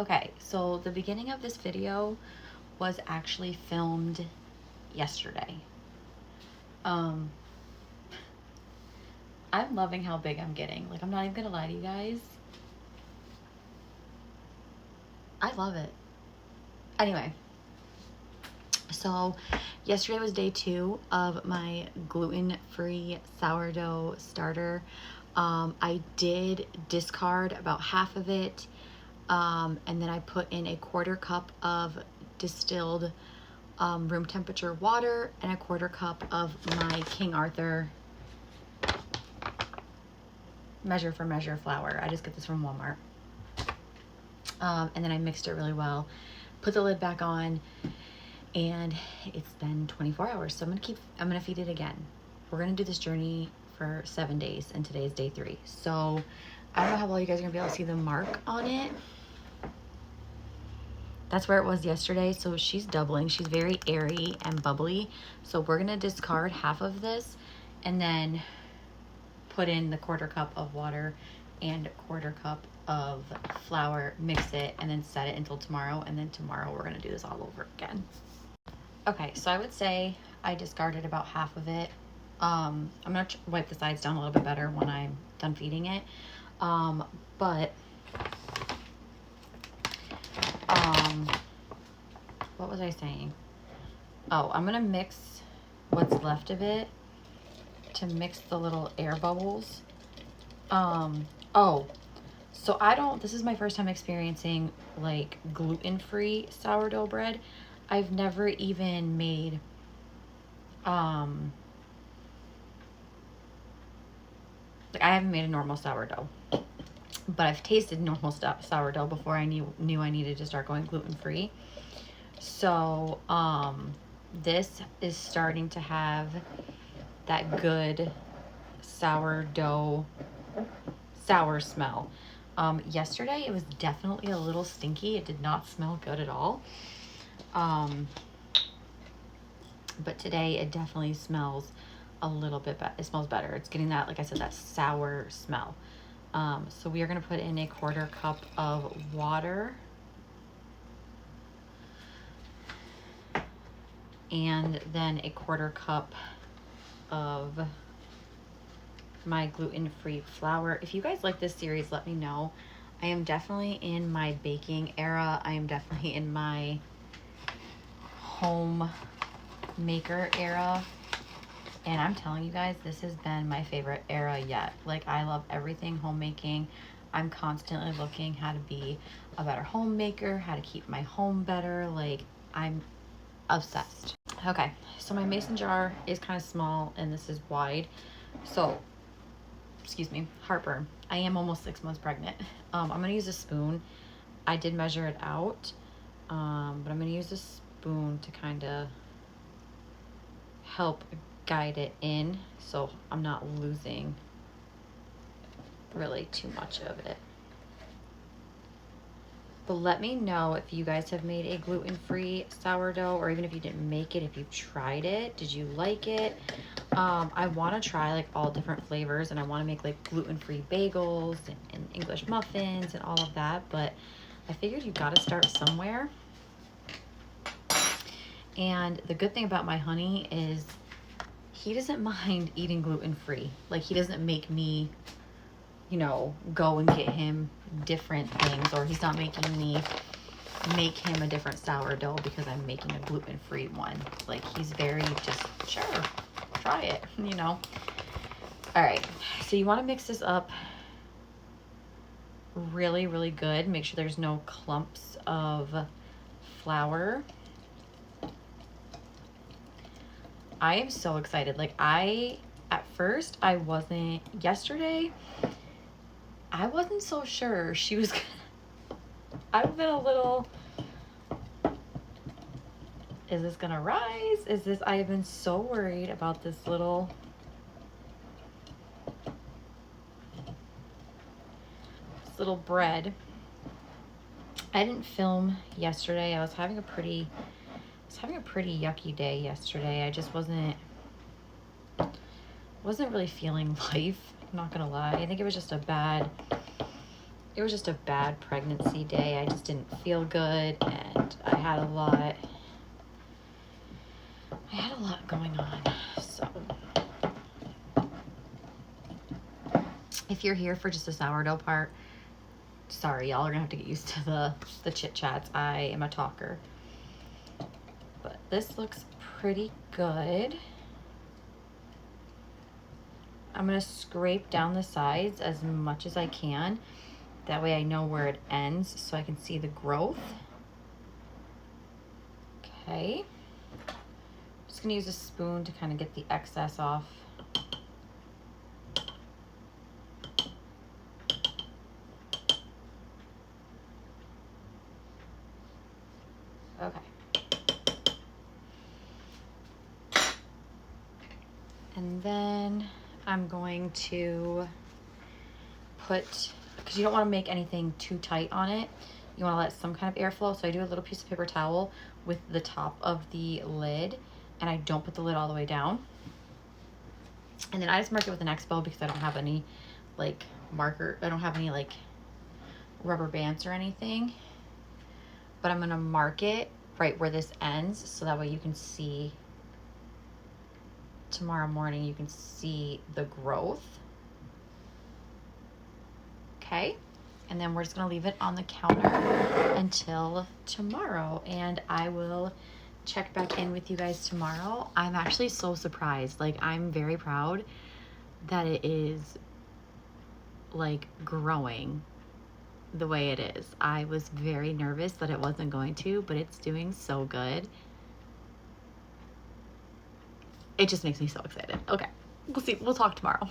Okay, so the beginning of this video was actually filmed yesterday. I'm loving how big I'm getting. Like, I'm not even gonna lie to you guys. I love it. Anyway, so yesterday was day 2 of my gluten-free sourdough starter. I did discard about half of it. And then I put in a 1/4 cup of distilled room temperature water and a 1/4 cup of my King Arthur measure for measure flour. I just get this from Walmart. And then I mixed it really well, put the lid back on, and it's been 24 hours. So I'm gonna feed it again. We're gonna do this journey for 7 days, and today is day 3. So I don't know how well you guys are gonna be able to see the mark on it. That's where it was yesterday. So she's doubling. She's very airy and bubbly. So we're gonna discard half of this and then put in the 1/4 cup of water and 1/4 cup of flour, mix it, and then set it until tomorrow. And then tomorrow we're gonna do this all over again. Okay, so I would say I discarded about half of it. I'm gonna wipe the sides down a little bit better when I'm done feeding it. But what was I saying? Oh, I'm gonna mix what's left of it to mix the little air bubbles. Oh, so this is my first time experiencing like gluten-free sourdough bread. I've never even made, like I haven't made a normal sourdough, but I've tasted normal sourdough before I knew I needed to start going gluten-free. So, this is starting to have that good sourdough sour smell. Yesterday it was definitely a little stinky. It did not smell good at all. But today it definitely smells a little bit better. It smells better. It's getting that, like I said, that sour smell. So we are going to put in a 1/4 cup of water. And then a 1/4 cup of my gluten-free flour. If you guys like this series, let me know. I am definitely in my baking era. I am definitely in my home maker era. And I'm telling you guys, this has been my favorite era yet. Like, I love everything homemaking. I'm constantly looking how to be a better homemaker, how to keep my home better. Like, I'm obsessed. Okay, so my mason jar is kind of small and this is wide. So, excuse me, heartburn. I am almost 6 months pregnant. I'm gonna use a spoon. I did measure it out, but I'm gonna use a spoon to kind of help guide it in so I'm not losing really too much of it. But let me know if you guys have made a gluten-free sourdough, or even if you didn't make it, if you tried it, did you like it? I want to try like all different flavors, and I want to make like gluten-free bagels and English muffins and all of that, but I figured you got to start somewhere. And the good thing about my honey is he doesn't mind eating gluten-free. Like, he doesn't make me, you know, go and get him different things, or he's not making me make him a different sourdough because I'm making a gluten-free one. Like, he's very just, sure, try it, you know. All right, so you want to mix this up really, really good. Make sure there's no clumps of flour. I am so excited. Like, at first I wasn't, yesterday I wasn't so sure she was gonna, I've been a little, is this gonna rise? I have been so worried about this little bread. I didn't film yesterday. I was having a pretty yucky day yesterday. I just wasn't really feeling life, I'm not gonna lie. I think it was just a bad it was just a bad pregnancy day. I just didn't feel good, and I had a lot going on. So if you're here for just the sourdough part, sorry, y'all are gonna have to get used to the chit chats. I am a talker. But this looks pretty good. I'm gonna scrape down the sides as much as I can. That way I know where it ends so I can see the growth. Okay. I'm just gonna use a spoon to kind of get the excess off. Okay. And then I'm going to put, because you don't want to make anything too tight on it. You want to let some kind of airflow. So I do a little piece of paper towel with the top of the lid, and I don't put the lid all the way down. And then I just mark it with an Expo because I don't have any like marker. I don't have any like rubber bands or anything. But I'm going to mark it right where this ends so that way you can see tomorrow morning, you can see the growth. Okay. And then we're just gonna leave it on the counter until tomorrow, and I will check back in with you guys tomorrow. I'm actually so surprised. Like, I'm very proud that it is like growing the way it is. I was very nervous that it wasn't going to, but it's doing so good. It just makes me so excited. Okay, we'll see. We'll talk tomorrow.